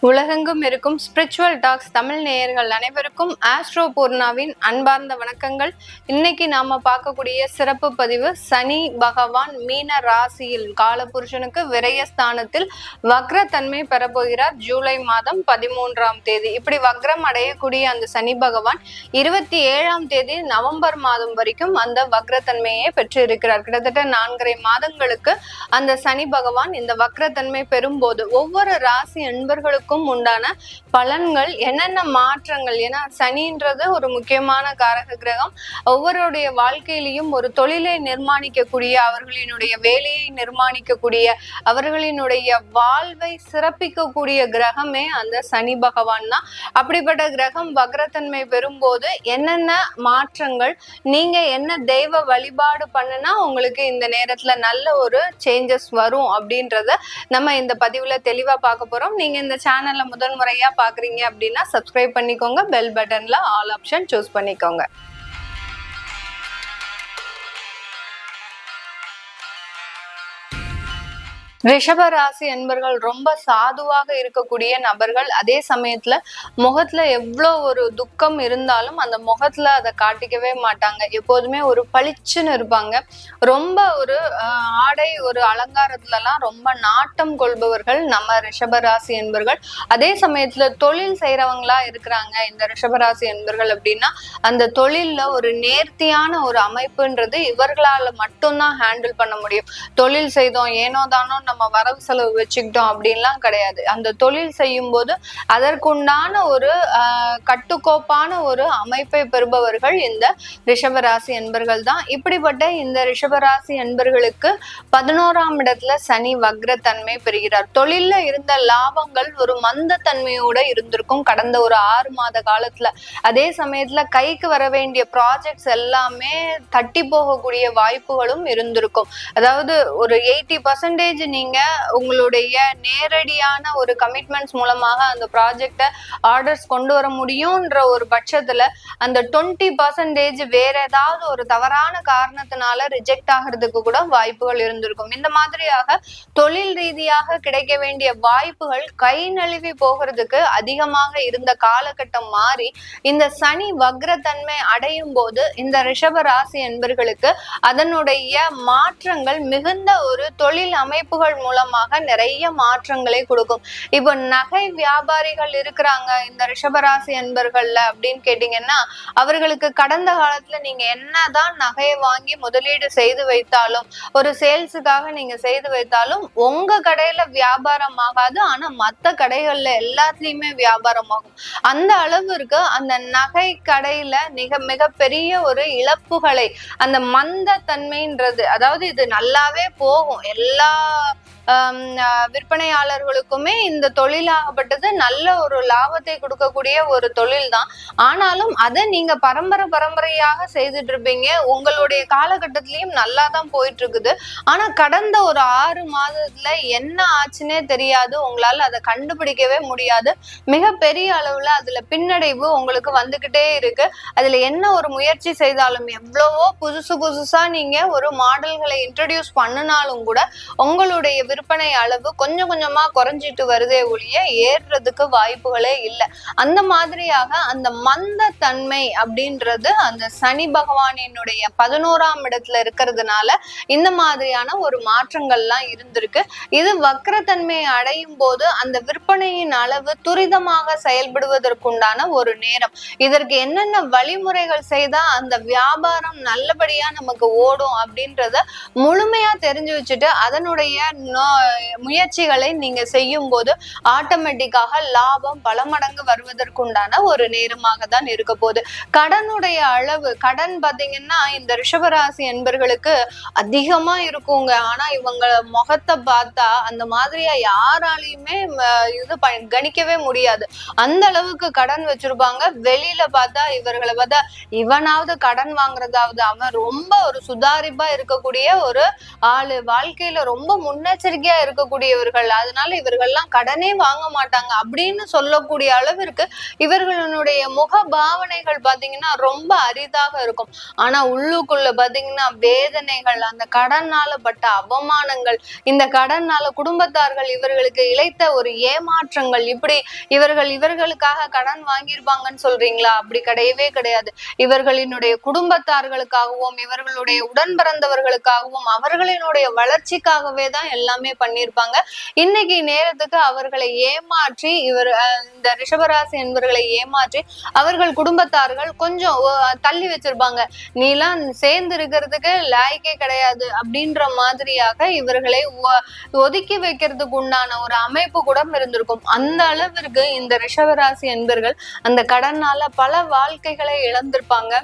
உலகெங்கும் இருக்கும் spiritual tax Tamil நேயர்கள் அனைவருக்கும் ஆஸ்ட்ரோ பூர்ணாவின் அன்பார்ந்த வணக்கங்கள். இன்னைக்கு நாம பார்க்கக்கூடிய சிறப்பு பதிவு, சனி பகவான் மீன ராசியில் காலபுருஷனுக்கு விரயஸ்தானத்தில் வக்ரத்தன்மை பெறப்போகிறார். ஜூலை மாதம் 13ஆம் தேதி இப்படி வக்ரம் அடையக்கூடிய அந்த சனி பகவான் 27ஆம் தேதி நவம்பர் மாதம் வரைக்கும் அந்த வக்ரத்தன்மையை பெற்று இருக்கிறார். கிட்டத்தட்ட 4.5 மாதங்களுக்கு அந்த சனி பகவான் இந்த வக்ரத்தன்மை பெறும்போது ஒவ்வொரு ராசி அன்பர்களுக்கும் உண்டான பலன்கள் என்னென்ன மாற்றங்கள், ஏன்னா சனின்றது ஒரு முக்கியமான காரக கிரகம். ஒவ்வொருடைய வாழ்க்கையிலையும் ஒரு தொழிலை நிர்மாணிக்கக்கூடிய, அவர்களினுடைய வேலையை நிர்மாணிக்கக்கூடிய, அவர்களினுடைய வாழ்வை சிறப்பிக்கக்கூடிய கிரகமே அந்த சனி பகவான் தான். அப்படிப்பட்ட கிரகம் வக்ரத்தன்மை பெறும்போது என்னென்ன மாற்றங்கள், நீங்க என்ன தெய்வ வழிபாடு பண்ணுனா உங்களுக்கு இந்த நேரத்துல நல்ல ஒரு சேஞ்சஸ் வரும் அப்படின்றத நம்ம இந்த பதிவுல தெளிவா பார்க்க போறோம். நீங்க இந்த சேனல்ல முதல் முறையா பாக்குறீங்க அப்படின்னா சப்ஸ்கிரைப் பண்ணிக்கோங்க, பெல் பட்டன்ல ஆல் ஆப்ஷன் சூஸ் பண்ணிக்கோங்க. ரிஷப ராசி என்பர்கள் ரொம்ப சாதுவாக இருக்கக்கூடிய நபர்கள். அதே சமயத்துல முகத்துல எவ்வளோ ஒரு துக்கம் இருந்தாலும் அந்த முகத்துல அதை காட்டிக்கவே மாட்டாங்க. எப்போதுமே ஒரு பளிச்சுன்னு இருப்பாங்க. ரொம்ப ஒரு ஆடை ஒரு அலங்காரத்துலலாம் ரொம்ப நாட்டம் கொள்பவர்கள் நம்ம ரிஷபராசி என்பர்கள். அதே சமயத்துல தொழில் செய்யறவங்களா இருக்கிறாங்க இந்த ரிஷபராசி என்பர்கள் அப்படின்னா அந்த தொழில்ல ஒரு நேர்த்தியான ஒரு அமைப்புன்றது இவர்களால மட்டும்தான் ஹேண்டில் பண்ண முடியும். தொழில் செய்தோம் ஏனோ தானோ நம்ம வரவு செலவு வச்சுக்கிட்டோம் அப்படின்லாம் கிடையாது. அந்த தொழில் செய்யும் போது அதற்குண்டான ஒரு கட்டுக்கோப்பான ஒரு அமைப்பை பெறுபவர்கள் இந்த ரிஷபராசி என்பர்கள் தான். இப்படிப்பட்ட இந்த ரிஷபராசி என்பர்களுக்கு 11ஆம் இடத்துல சனி வக்ரத்தன்மை பெறுகிறார். தொழில்ல இருந்த லாபங்கள் ஒரு மந்த தன்மையோட இருந்திருக்கும் கடந்த ஒரு 6 மாத காலத்துல. அதே சமயத்துல கைக்கு வர வேண்டிய ப்ராஜெக்ட்ஸ் எல்லாமே தட்டி போகக்கூடிய வாய்ப்புகளும் இருந்திருக்கும். அதாவது ஒரு 80% நீங்க உங்களுடைய நேரடியான ஒரு கமிட்மெண்ட்ஸ் மூலமாக அந்த ப்ராஜெக்ட ஆர்டர்ஸ் கொண்டு வர முடியும்ன்ற ஒரு பட்சத்துல அந்த 20% வேற ஏதாவது ஒரு தவறான காரணத்தினால ரிஜெக்ட் ஆகிறதுக்கு கூட வாய்ப்புகள் இருந்திருக்கும். இந்த மாதிரியாக தொழில் ரீதியாக கிடைக்க வேண்டிய வாய்ப்புகள் கை நழுவி போகிறதுக்கு அதிகமாக இருந்த காலகட்டம் மாறி இந்த சனி வக்ரத்தன்மை அடையும் போது இந்த ரிஷப ராசி என்பர்களுக்கு அதனுடைய மாற்றங்கள் மிகுந்த ஒரு தொழில் அமைப்புகள் மூலமாக நிறைய மாற்றங்களை கொடுக்கும். இப்போ நகை வியாபாரிகள் இருக்கிறாங்க இந்த ரிஷபராசி என்பர்கள்ல அப்படின்னு கேட்டீங்கன்னா அவர்களுக்கு கடந்த காலத்துல நீங்க என்னதான் நகையை வாங்கி முதலீடு செய்து வைத்தாலும், ஒரு சேல்ஸுக்காக நீங்க செய்து வைத்தாலும் உங்க கடையில வியாபாரம் ஆகாது. ஆனா மத்த கடைகள்ல எல்லாத்துலயுமே வியாபாரம் ஆகும். அந்த அளவிற்கு அந்த நகை கடையில மிகப்பெரிய ஒரு இழப்புகளை, அந்த மந்த தன்மைன்றது, அதாவது இது நல்லாவே போகும் எல்லா விற்பனையாளர்களுக்குமே இந்த தொழிலாகப்பட்டது நல்ல ஒரு லாபத்தை கொடுக்கக்கூடிய ஒரு தொழில் தான். ஆனாலும் அதை நீங்க பரம்பரையாக செய்துட்டு இருப்பீங்க. உங்களுடைய காலகட்டத்திலயும் நல்லா தான் போயிட்டு இருக்குது. ஆனா கடந்த ஒரு 6 மாதத்துல என்ன ஆச்சுன்னே தெரியாது. உங்களால அதை கண்டுபிடிக்கவே முடியாது. மிகப்பெரிய அளவுல அதுல பின்னடைவு உங்களுக்கு வந்துகிட்டே இருக்கு. அதுல என்ன ஒரு முயற்சி செய்தாலும், எவ்வளவோ புதுசா நீங்க ஒரு மாடல்களை இன்ட்ரடியூஸ் பண்ணினாலும் கூட உங்களுடைய விற்பனை அளவு கொஞ்சம் கொஞ்சமா குறைஞ்சிட்டு வருதே ஒழிய ஏறுறதுக்கு வாய்ப்புகளே இல்லை. அந்த மாதிரியாக அந்த மந்த தன்மை அப்படின்றது அந்த சனி பகவானினுடைய 11ஆம் இடத்துல இருக்கிறதுனால இந்த மாதிரியான ஒரு மாற்றங்கள்லாம் இருந்திருக்கு. இது வக்ரத்தன்மை அடையும் போது அந்த விற்பனையின் அளவு துரிதமாக செயல்படுவதற்குண்டான ஒரு நேரம். இதற்கு என்னென்ன வழிமுறைகள் செய்தா அந்த வியாபாரம் நல்லபடியா நமக்கு ஓடும் அப்படின்றத முழுமையா தெரிஞ்சு வச்சுட்டு அதனுடைய முயற்சிகளை நீங்க செய்யும் போது ஆட்டோமேட்டிக்காக லாபம் பல மடங்கு வருவதற்குண்டான ஒரு நேரமாக தான் இருக்க போகுது. கடனுடைய அளவு, கடன் பாத்தீங்கன்னா இந்த ரிஷபராசி என்பர்களுக்கு அதிகமா இருக்குங்க. ஆனா இவங்க முகத்தை பார்த்தா அந்த மாதிரியா யாராலையுமே இது கணிக்கவே முடியாது. அந்த அளவுக்கு கடன் வச்சிருப்பாங்க. வெளியில பார்த்தா இவர்களை பார்த்தா இவனாவது கடன் வாங்குறதாவது, அவன் ரொம்ப ஒரு சுதாரிப்பா இருக்கக்கூடிய ஒரு ஆளு, வாழ்க்கையில ரொம்ப முன்னெச்சரிக்கையா இருக்கக்கூடியவர்கள், அதனால இவர்கள்லாம் கடனே வாங்க மாட்டாங்க அப்படின்னு சொல்லக்கூடிய அளவிற்கு இவர்களுடைய முக பாவனை பாவனைகள் பாத்தீங்கன்னா ரொம்ப அரிதாக இருக்கும். ஆனா உள்ளுக்குள்ள பாத்தீங்கன்னா வேதனைகள், அந்த கடனால பட்ட அவமானங்கள், இந்த கடனால குடும்பத்தார்கள் இவர்களுக்கு இழைத்த ஒரு ஏமாற்றங்கள், இப்படி இவர்களுக்காக கடன் வாங்கியிருப்பாங்கன்னு சொல்றீங்களா? அப்படி கிடையவே கிடையாது. இவர்களினுடைய குடும்பத்தார்களுக்காகவும் இவர்களுடைய உடன் பிறந்தவர்களுக்காகவும் அவர்களினுடைய வளர்ச்சிக்காகவே தான் எல்லாமே பண்ணியிருப்பாங்க. இன்னைக்கு நேரத்துக்கு அவர்களை ஏமாற்றி இந்த ரிஷபராசி என்பவர்களை ஏமாற்றி அவர்கள் குடும்பத்தார்கள் கொஞ்சம் தள்ளி வச்சிருப்பாங்க. நீலாம் சேர்ந்து இருக்கிறதுக்கு லாய்க்கே கிடையாது அப்படின்ற மாதிரியாக இவர்களை ஒதுக்கி வைக்கிறதுக்கு உண்டான ஒரு அமைப்பு கூட இருந்திருக்கும். அந்த அளவிற்கு இந்த ரிஷபராசி என்பவர்கள் அந்த கடனால பல வாழ்க்கைகளை இழந்திருப்பாங்க.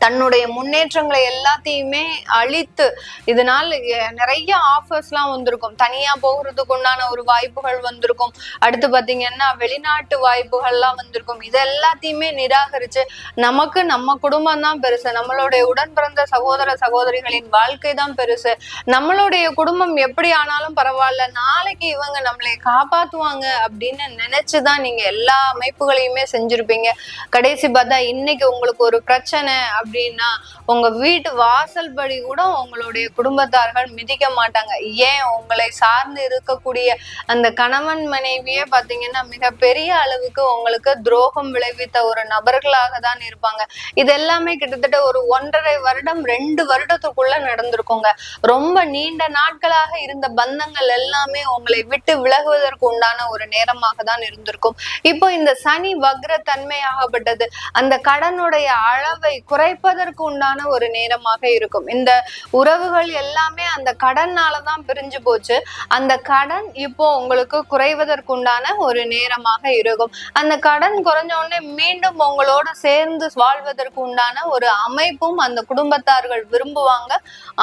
தன்னுடைய முன்னேற்றங்களை எல்லாத்தையுமே அழித்து, இதனால நிறைய ஆஃபர்ஸ் எல்லாம் வந்திருக்கும். தனியா போகிறதுக்கு உண்டான ஒரு வாய்ப்புகள் வந்திருக்கும். அடுத்து பாத்தீங்கன்னா வெளிநாட்டு வாய்ப்புகள் எல்லாம் வந்திருக்கும். இது எல்லாத்தையுமே நிராகரிச்சு நமக்கு நம்ம குடும்பம் தான் பெருசு, நம்மளுடைய உடன் பிறந்த சகோதர சகோதரிகளின் வாழ்க்கை தான் பெருசு, நம்மளுடைய குடும்பம் எப்படி ஆனாலும் பரவாயில்ல, நாளைக்கு இவங்க நம்மளை காப்பாத்துவாங்க அப்படின்னு நினைச்சுதான் நீங்க எல்லா அமைப்புகளையுமே செஞ்சிருப்பீங்க. கடைசி பார்த்தா இன்னைக்கு உங்களுக்கு ஒரு பிரச்சனை அப்படின்னா உங்க வீட்டு வாசல் படி கூட உங்களுடைய குடும்பத்தார்கள் மிதிக்க மாட்டாங்க. ஏன்? உங்களை சார்ந்து இருக்கக்கூடிய அந்த கணவன் மனைவியே பாத்தீங்கன்னா மிகப்பெரிய அளவுக்கு உங்களுக்கு துரோகம் விளைவித்த ஒரு நபர்களாக தான் இருப்பாங்க. இது எல்லாமே கிட்டத்தட்ட ஒரு 1.5 வருடம் 2 வருடத்துக்குள்ள நடந்திருக்குங்க. ரொம்ப நீண்ட நாட்களாக இருந்த பந்தங்கள் எல்லாமே உங்களை விட்டு விலகுவதற்கு உண்டான ஒரு நேரமாக தான் இருந்திருக்கும். இப்போ இந்த சனி வக்ர தன்மையாகப்பட்டது அந்த கடனுடைய அளவை குறைப்பதற்கு உண்டான ஒரு நேரமாக இருக்கும். இந்த உறவுகள் எல்லாமே அந்த கடன்னாலதான் பிரிஞ்சு போச்சு. அந்த கடன் இப்போ உங்களுக்கு குறைவதற்கு உண்டான ஒரு நேரமாக இருக்கும். அந்த கடன் குறைஞ்ச உடனே மீண்டும் உங்களோட சேர்ந்து வாழ்வதற்கு உண்டான ஒரு அமைப்பும் அந்த குடும்பத்தார்கள் விரும்புவாங்க.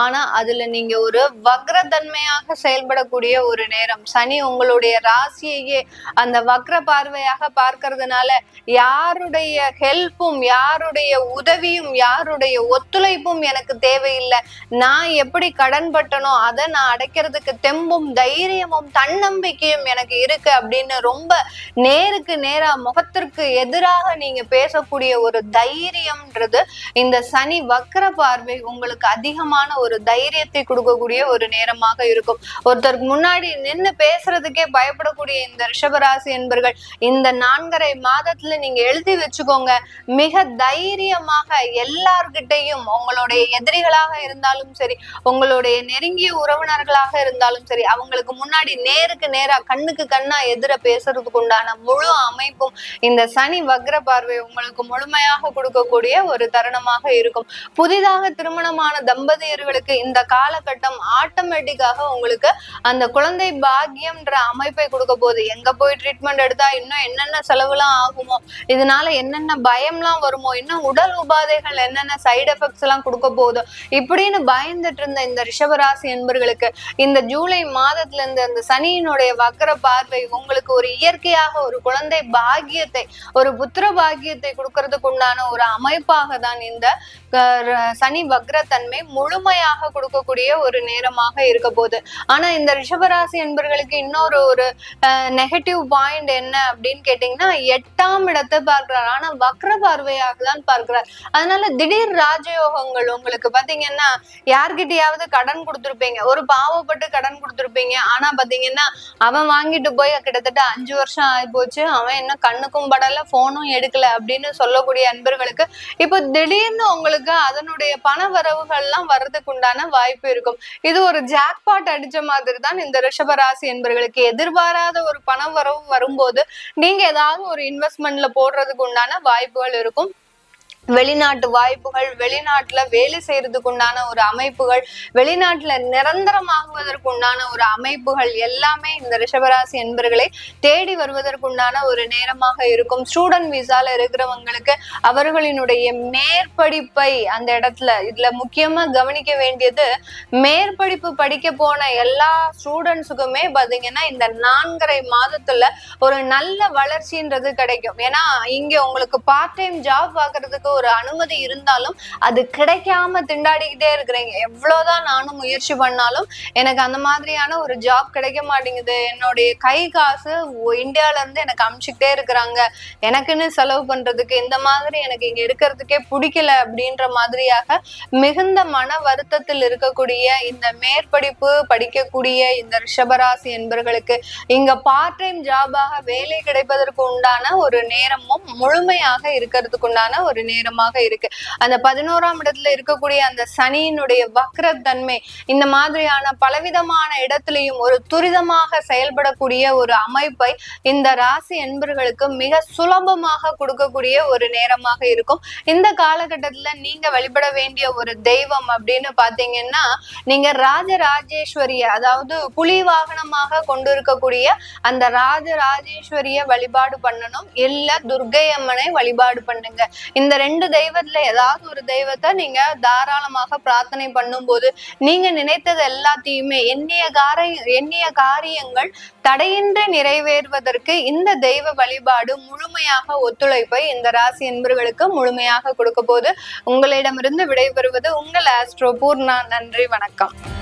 ஆனா அதுல நீங்க ஒரு வக்ரதன்மையாக செயல்படக்கூடிய ஒரு நேரம். சனி உங்களுடைய ராசியையே அந்த வக்ர பார்வையாக பார்க்கறதுனால யாருடைய ஹெல்ப்பும் யாருடைய உதவியும் யாருடைய ஒத்துழைப்பும் எனக்கு தேவையில்லை, நான் எப்படி கடன் பட்டனோ அதை நான் அடைக்கிறதுக்கு தெம்பும் தைரியமும் தன்னம்பிக்கையும் எனக்கு இருக்கு அப்படின்னு ரொம்ப நேருக்கு நேரா முகத்திற்கு எதிராக நீங்க பேசக்கூடிய ஒரு தைரியம்ன்றது இந்த சனி வக்ர பார்வை உங்களுக்கு அதிகமான ஒரு தைரியத்தை கொடுக்கக்கூடிய ஒரு நேரமாக இருக்கும். ஒருத்தருக்கு முன்னாடி நின்று பேசுறதுக்கே பயப்படக்கூடிய இந்த ரிஷபராசி என்பர்கள் இந்த 4.5 மாதத்துல நீங்க எழுதி வச்சுக்கோங்க, மிக தைரியமாக எல்லார்கிட்டையும் உங்களுடைய எதிரிகளாக இருந்தாலும் சரி, உங்களுடைய நெருங்கிய உறவினர்களாக இருந்தாலும் சரி, அவங்களுக்கு முன்னாடி நேருக்கு நேரா கண்ணுக்கு கண்ணா எதிர பேசுறதுக்கு உண்டான முழு அமைப்பும் இந்த சனி வக்ர பார்வை உங்களுக்கு முழுமையாக கொடுக்கக்கூடிய ஒரு தருணமாக இருக்கும். புதிதாக திருமணமான தம்பதியர்களுக்கு இந்த காலகட்டம் ஆட்டோமேட்டிக்காக உங்களுக்கு அந்த குழந்தை பாக்கியம்ன்ற அமைப்பை கொடுக்க போகுது. எங்க போய் ட்ரீட்மெண்ட் எடுத்தா இன்னும் என்னென்ன செலவுலாம் ஆகுமோ, இதனால என்னென்ன பயம்லாம் வருமோ, இன்னும் உடல் உபாதைகள் என்னென்ன சைடு எஃபெக்ட்ஸ் எல்லாம் கொடுக்க போகுதோ இப்படின்னு பயந்துட்டு இருந்த இந்த ரிஷபராசி என்பர்களுக்கு இந்த ஜூலை மாதத்துல இருந்து அந்த சனியினுடைய வக்ர பார்வை உங்களுக்கு ஒரு இயற்கையாக ஒரு குழந்தை பாக்கியத்தை, ஒரு புத்திர பாக்கியத்தை கொடுக்கறதுக்கு உண்டான ஒரு அமைப்பாக தான் இந்த சனி வக்ரத்தன்மை முழுமையாக கொடுக்கக்கூடிய ஒரு நேரமாக இருக்க போகுது. ஆனா இந்த ரிஷபராசி என்பர்களுக்கு இன்னொரு ஒரு நெகட்டிவ் பாயிண்ட் என்ன அப்படின்னு கேட்டீங்கன்னா 8ஆம் இடத்தை பார்க்கிறார், ஆனா வக்ர பார்வையாக தான் பார்க்கிறார். அதனால திடீர் ராஜயோகங்கள் உங்களுக்கு பாத்தீங்கன்னா யார்கிட்டயாவது கடன் கொடுத்துருப்பீங்க, ஒரு பாவப்பட்டு கடன் கொடுத்துருப்பீங்க. ஆனா பாத்தீங்கன்னா அவன் வாங்கிட்டு போய் கிட்டத்தட்ட 5 வருஷம் ஆகி போச்சு, அவன் என்ன கண்ணுக்கும் படல போனும் எடுக்கல அப்படின்னு சொல்லக்கூடிய அன்பர்களுக்கு இப்போ திடீர்னு உங்களுக்கு அதனுடைய பண வரவுகள் எல்லாம் வர்றதுக்கு உண்டான வாய்ப்பு இருக்கும். இது ஒரு ஜாக்பாட் அடிச்ச மாதிரி தான் இந்த ரிஷபராசி என்பர்களுக்கு. எதிர்பாராத ஒரு பண வரவு வரும்போது நீங்க ஏதாவது ஒரு இன்வெஸ்ட்மெண்ட்ல போடுறதுக்கு உண்டான வாய்ப்புகள் இருக்கும். வெளிநாட்டு வாய்ப்புகள், வெளிநாட்டுல வேலை செய்யறதுக்கு உண்டான ஒரு அமைப்புகள், வெளிநாட்டுல நிரந்தரமாகுவதற்கு உண்டான ஒரு அமைப்புகள் எல்லாமே இந்த ரிஷபராசி என்பர்களை தேடி வருவதற்கு உண்டான ஒரு நேரமாக இருக்கும். ஸ்டூடெண்ட் விசால இருக்கிறவங்களுக்கு அவர்களினுடைய மேற்படிப்பை அந்த இடத்துல இதுல முக்கியமா கவனிக்க வேண்டியது, மேற்படிப்பு படிக்க போன எல்லா ஸ்டூடெண்ட்ஸுக்குமே பாத்தீங்கன்னா இந்த 4.5 மாதத்துல ஒரு நல்ல வளர்ச்சின்றது கிடைக்கும். ஏன்னா இங்க உங்களுக்கு பார்ட் டைம் ஜாப் பார்க்கறதுக்கு ஒரு அனுமதி இருந்தாலும் அது கிடைக்காம திண்டாடிக்கிட்டே இருக்கிறீங்க. எவ்வளவுதான் நானும் முயற்சி பண்ணாலும் எனக்கு அந்த மாதிரியான ஒரு ஜாப் கிடைக்க மாட்டேங்குது, என்னுடைய கை காசு இந்தியால இருந்து எனக்கு அனுப்பிச்சுக்கிட்டே இருக்கிறாங்க, எனக்குன்னு செலவு பண்றதுக்கு இந்த மாதிரி எனக்கு இங்க இருக்கிறதுக்கே பிடிக்கல அப்படின்ற மாதிரியாக மிகுந்த மன வருத்தத்தில் இருக்கக்கூடிய இந்த மேற்படிப்பு படிக்கக்கூடிய இந்த ரிஷபராசி என்பர்களுக்கு இங்க பார்ட் டைம் ஜாபாக வேலை கிடைப்பதற்கு உண்டான ஒரு நேரமும் முழுமையாக இருக்கிறதுக்கு உண்டான ஒரு நேரமாக இருக்கு. அந்த 11ஆம் இடத்துல இருக்கக்கூடிய அந்த சனியினுடைய வக்ரத்தன்மை இந்த மாதிரியான பலவிதமான இடத்திலையும் ஒரு துரிதமாக செயல்படக்கூடிய ஒரு அமைப்பை இந்த ராசி என்பர்களுக்கு மிக சுலபமாக கொடுக்கக்கூடிய ஒரு நேரமாக இருக்கும். இந்த காலகட்டத்துல நீங்க வழிபட வேண்டிய ஒரு தெய்வம் அப்படின்னு பாத்தீங்கன்னா, நீங்க ராஜராஜேஸ்வரிய, அதாவது புலி வாகனமாக கொண்டு இருக்கக்கூடிய அந்த ராஜராஜேஸ்வரிய வழிபாடு பண்ணணும், இல்ல துர்க்கை அம்மனை வழிபாடு பண்ணுங்க. இந்த 2 தெய்வத்துல ஏதாவது ஒரு தெய்வத்தை நீங்க தாராளமாக பிரார்த்தனை பண்ணும் போது நீங்க நினைத்தது எல்லாத்தையுமே எண்ணிய காரியங்கள் தடையின்றி நிறைவேறுவதற்கு இந்த தெய்வ வழிபாடு முழுமையாக ஒத்துழைப்பை இந்த ராசி என்பர்களுக்கு முழுமையாக கொடுக்க போது. உங்களிடமிருந்து விடைபெறுவது உங்கள் ஆஸ்ட்ரோ பூர்ணா. நன்றி, வணக்கம்.